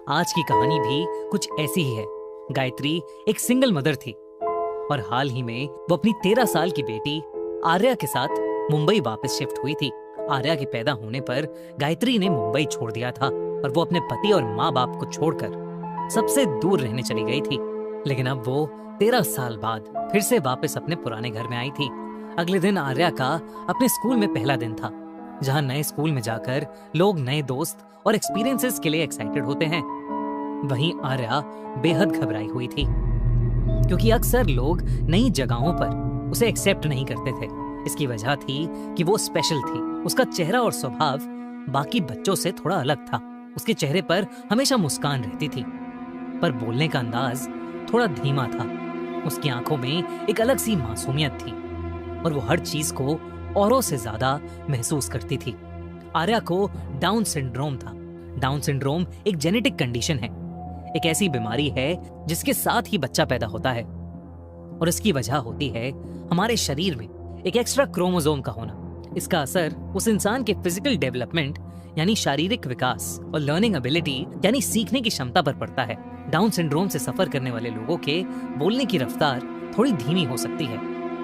आज की कहानी भी कुछ ऐसी ही है। गायत्री एक सिंगल मदर थी और हाल ही में वो अपनी 13 साल की बेटी आर्या के साथ मुंबई वापस शिफ्ट हुई थी। आर्या के पैदा होने पर गायत्री ने मुंबई छोड़ दिया था और वो अपने पति और माँ बाप को छोड़कर सबसे दूर रहने चली गई थी। लेकिन अब वो 13 साल बाद फिर से वापस अपने पुराने घर में आई थी। अगले दिन आर्या का अपने स्कूल में पहला दिन था, जहाँ नए स्कूल में जाकर लोग नए दोस्त और एक्सपीरियंसेस के लिए एक्साइटेड होते हैं। वहीं आर्या बेहद घबराई हुई थी, क्योंकि अक्सर लोग नई जगहों पर उसे एक्सेप्ट नहीं करते थे। इसकी वजह थी कि वो स्पेशल थी। उसका चेहरा और स्वभाव बाकी बच्चों से थोड़ा अलग था। उसके चेहरे पर हमेशा मुस्कान रहती थी, पर बोलने का अंदाज थोड़ा धीमा था। उसकी आंखों में एक अलग सी मासूमियत थी और वो हर चीज को औरों से ज्यादा महसूस करती थी। आर्या को डाउन सिंड्रोम था। डाउन सिंड्रोम एक जेनेटिक कंडीशन है, एक ऐसी बीमारी है जिसके साथ ही बच्चा पैदा होता है और इसकी वजह होती है हमारे शरीर में एक एक्स्ट्रा क्रोमोसोम का होना। इसका असर उस इंसान के फिजिकल डेवलपमेंट यानी शारीरिक विकास और लर्निंग एबिलिटी यानी सीखने की क्षमता पर पड़ता है। डाउन सिंड्रोम से सफर करने वाले लोगों के बोलने की रफ्तार थोड़ी धीमी हो सकती है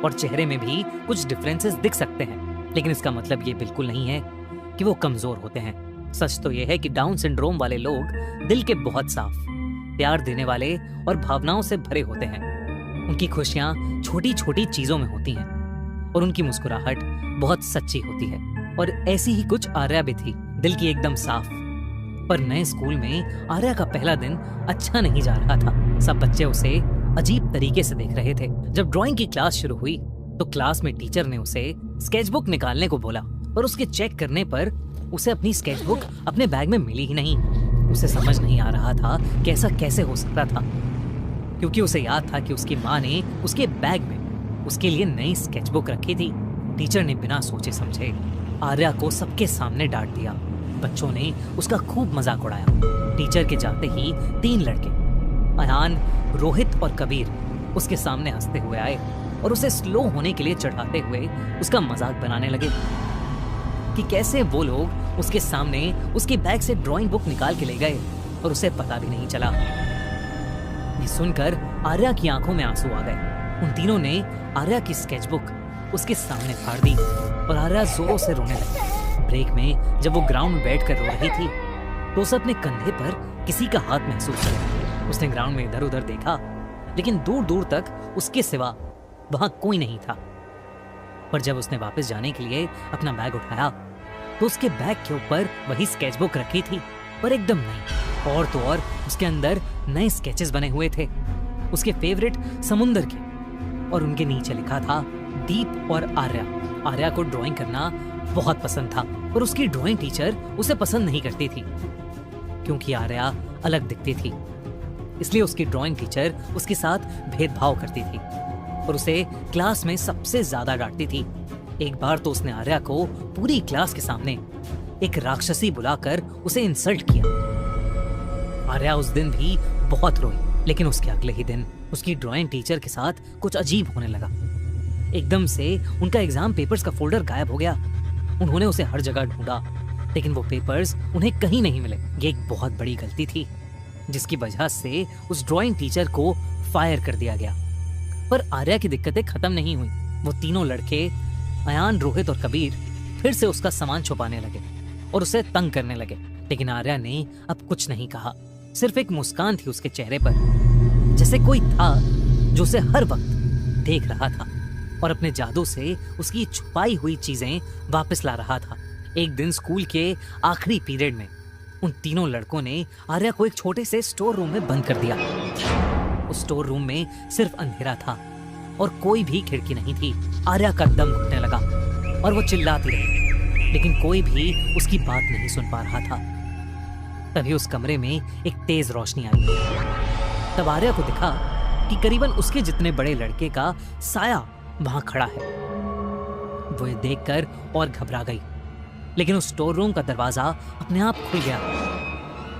और चेहरे में भी कुछ डिफरेंसेस दिख सकते हैं, लेकिन इसका मतलब ये बिल्कुल नहीं है कि वो कमजोर होते हैं। सच तो ये है कि डाउन सिंड्रोम वाले लोग दिल के बहुत साफ, प्यार देने वाले और भावनाओं से भरे होते हैं। उनकी खुशियां छोटी छोटी चीजों में होती हैं और उनकी मुस्कुराहट बहुत सच्ची होती है। और ऐसी ही कुछ आर्या भी थी, दिल की एकदम साफ। पर नए स्कूल में आर्या का पहला दिन अच्छा नहीं जा रहा था। सब बच्चे उसे अजीब तरीके से देख रहे थे। जब ड्राइंग की क्लास शुरू हुई तो क्लास में टीचर ने उसे स्केचबुक निकालने को बोला, पर उसके चेक करने पर उसे अपनी स्केचबुक अपने बैग में मिली ही नहीं। उसे समझ नहीं आ रहा था कि ऐसा कैसे हो सकता था, क्योंकि उसे याद था कि उसकी माँ ने उसके बैग में उसके लिए नई स्केचबुक रखी थी। टीचर ने बिना सोचे समझे आर्या को सबके सामने डांट दिया। बच्चों ने उसका खूब मजाक उड़ाया। टीचर के जाते ही 3 लड़के अयान, रोहित और कबीर उसके सामने हंसते हुए आए और उसे स्लो होने के लिए चढ़ाते हुए उसका मजाक बनाने लगे कि कैसे वो लोग उसके सामने उसके बैग से ड्राइंग बुक निकाल के ले गए और उसे पता भी नहीं चला। ये सुनकर आर्या की आंखों में आंसू आ गए। उन तीनों ने आर्या की स्केचबुक उसके सामने फाड़ दी और आर्या जोरों से रोने लगी। ब्रेक में जब वो ग्राउंड में बैठकर रो रही थी तो उसे अपने कंधे पर किसी का हाथ महसूस हुआ। उसने ग्राउंड में इधर उधर देखा, लेकिन दूर दूर तक उसके सिवा वहां कोई नहीं था। पर जब उसने वापस जाने के लिए अपना बैग उठाया तो उसके बैग के ऊपर वही स्केचबुक रखी थी, पर एकदम नई। और तो और उसके अंदर नए स्केचेस बने हुए थे, उसके फेवरेट समुंदर के, और उनके नीचे लिखा था दीप और आर्या। आर्या को ड्राइंग करना बहुत पसंद था, पर उसकी ड्राइंग टीचर उसे पसंद नहीं करती थी, क्योंकि आर्या अलग दिखती थी। इसलिए उसकी ड्राइंग टीचर उसके साथ भेदभाव करती थी और उसे क्लास में सबसे ज्यादा डांटती थी। एक बार तो उसने आर्या को पूरी क्लास के सामने एक राक्षसी बुलाकर उसे इंसल्ट किया। आर्या उस दिन भी बहुत रोई, लेकिन उसके अगले ही दिन उसकी ड्राइंग टीचर के साथ कुछ अजीब होने लगा। एकदम से उनका एग्जाम पेपर्स का फोल्डर गायब हो गया। उन्होंने उसे हर जगह ढूंढा, लेकिन वो पेपर्स उन्हें कहीं नहीं मिले। ये एक बहुत बड़ी गलती थी, जिसकी वजह से उस ड्राइंग टीचर को फायर कर दिया गया। पर आर्या की दिक्कतें खत्म नहीं हुई। वो तीनों लड़के अयान, रोहित और कबीर फिर से उसका सामान छुपाने लगे और उसे तंग करने लगे। लेकिन आर्या ने अब कुछ नहीं कहा। सिर्फ एक मुस्कान थी उसके चेहरे पर, जैसे कोई था जो उसे हर वक्त देख रहा था और अपने जादू से उसकी छुपाई हुई चीजें वापस ला रहा था। एक दिन स्कूल के आखिरी पीरियड में उन तीनों लड़कों ने आर्या को एक छोटे से स्टोर रूम में बंद कर दिया। उस स्टोर रूम में सिर्फ अंधेरा था और कोई भी खिड़की नहीं थी। आर्या का दम घुटने लगा और वो चिल्लाती रही, लेकिन कोई भी उसकी बात नहीं सुन पा रहा था। तभी उस कमरे में एक तेज रोशनी आई। तब आर्या को दिखा कि करीबन उसके जितने बड़े लड़के का साया वहां खड़ा है। वो ये देखकर और घबरा गई, लेकिन उस स्टोर रूम का दरवाजा अपने आप खुल गया।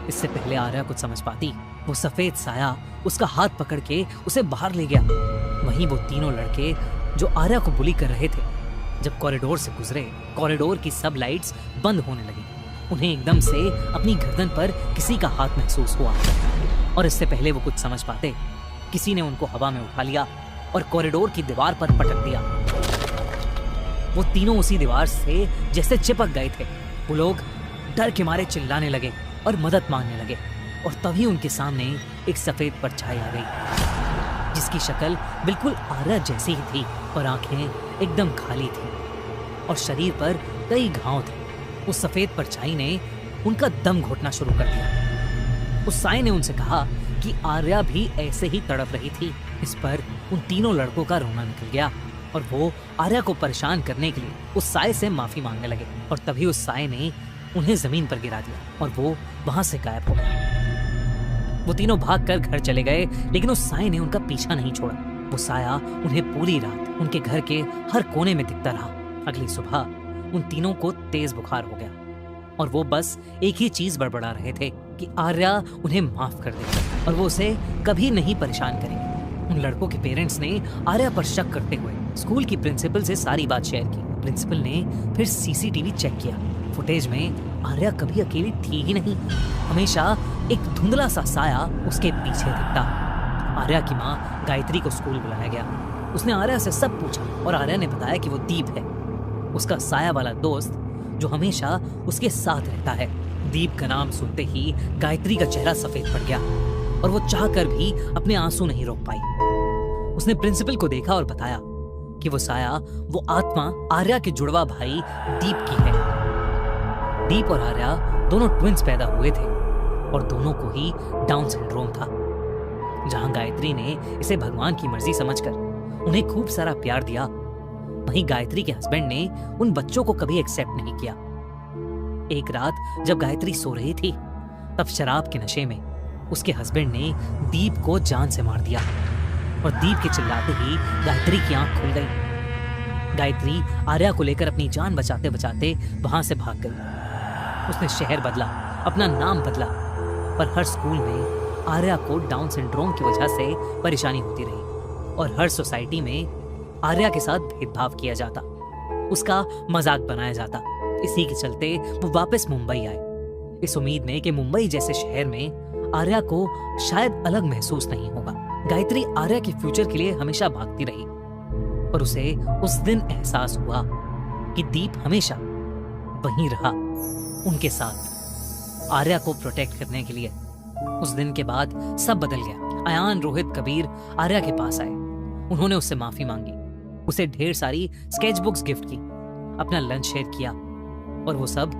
इससे पहले आर्या कुछ समझ पाती, वो सफेद साया उसका हाथ पकड़ के उसे बाहर ले गया। वहीं वो तीनों लड़के जो आर्या को बुली कर रहे थे, जब कॉरिडोर से गुजरे, कॉरिडोर की सब लाइट्स बंद होने लगी उन्हें एकदम से अपनी गर्दन पर किसी का हाथ महसूस हुआ और इससे पहले वो कुछ समझ पाते, किसी ने उनको हवा में उठा लिया और कॉरिडोर की दीवार पर पटक दिया। वो तीनों उसी दीवार से जैसे चिपक गए थे। वो लोग डर के मारे चिल्लाने लगे और मदद मांगने लगे और तभी उनके सामने एक सफेद परछाई आ गई जिसकी शक्ल बिल्कुल आर्या जैसी ही थी और आंखें एकदम खाली थी और शरीर पर कई घाव थे। उस सफेद परछाई ने उनका दम घोटना शुरू कर दिया। उस साए ने उनसे कहा कि आर्या भी ऐसे ही तड़प रही थी। इस पर उन तीनों लड़कों का रोना निकल गया और वो आर्या को परेशान करने के लिए उस साए से माफी मांगने लगे और तभी उस साए ने उन्हें जमीन पर गिरा दिया और वो वहां से गायब हो गया। वो तीनों भागकर घर चले गए, लेकिन उस साए ने उनका पीछा नहीं छोड़ा। वो साया उन्हें पूरी रात उनके घर के हर कोने में दिखता रहा। अगली सुबह उन तीनों को तेज बुखार हो गया और वो बस एक ही चीज बड़बड़ा रहे थे कि आर्या उन्हें माफ कर दे और वो उसे कभी नहीं परेशान करेंगे। उन लड़कों के पेरेंट्स ने आर्या पर शक करते हुए स्कूल की प्रिंसिपल से सारी बात शेयर की। प्रिंसिपल ने फिर सीसीटीवी चेक किया। फुटेज में आर्या कभी अकेली थी ही नहीं, हमेशा एक धुंधला सा साया उसके पीछे दिखता। आर्या की माँ गायत्री को स्कूल बुलाया गया। उसने आर्या से सब पूछा और आर्या ने बताया कि वो दीप है, उसका साया वाला दोस्त जो हमेशा उसके साथ रहता है। दीप का नाम सुनते ही गायत्री का चेहरा सफेद पड़ गया और वो चाहकर भी अपने आंसू नहीं रोक पाई। उसने प्रिंसिपल को देखा और बताया कि वो साया, वो आत्मा आर्या के जुड़वा भाई दीप की है। दीप और आर्या दोनों ट्विंस पैदा हुए थे और दोनों को ही डाउन सिंड्रोम था। जहां गायत्री ने इसे भगवान की मर्जी समझकर उन्हें खूब सारा प्यार दिया, वहीं गायत्री के हस्बैंड ने उन बच्चों को कभी एक्सेप्ट नहीं किया। एक रात जब गायत्री सो रही थी, तब शराब के नशे में उसके हस्बैंड ने दीप को जान से मार दिया और दीप के चिल्लाते ही गायत्री की आंख खुल गई। गायत्री आर्या को लेकर अपनी जान बचाते बचाते वहां से भाग गई। उसने शहर बदला, अपना नाम बदला, पर हर स्कूल में आर्या को डाउन सिंड्रोम की वजह से परेशानी होती रही और हर सोसाइटी में आर्या के साथ भेदभाव किया जाता, उसका मजाक बनाया जाता। इसी के चलते वो वापस मुंबई आए, इस उम्मीद में कि मुंबई जैसे शहर में आर्या को शायद अलग महसूस नहीं होगा। गायत्री आर्या के फ्यूचर के लिए हमेशा भागती रही, पर उसे उस दिन एहसास हुआ कि दीप हमेशा वहीं रहा उनके साथ, आर्या को प्रोटेक्ट करने के लिए। उस दिन के बाद सब बदल गया। अयान, रोहित, कबीर आर्या के पास आए। उन्होंने उससे माफी मांगी, उसे ढेर सारी स्केच बुक्स गिफ्ट की, अपना लंच शेयर किया और वो सब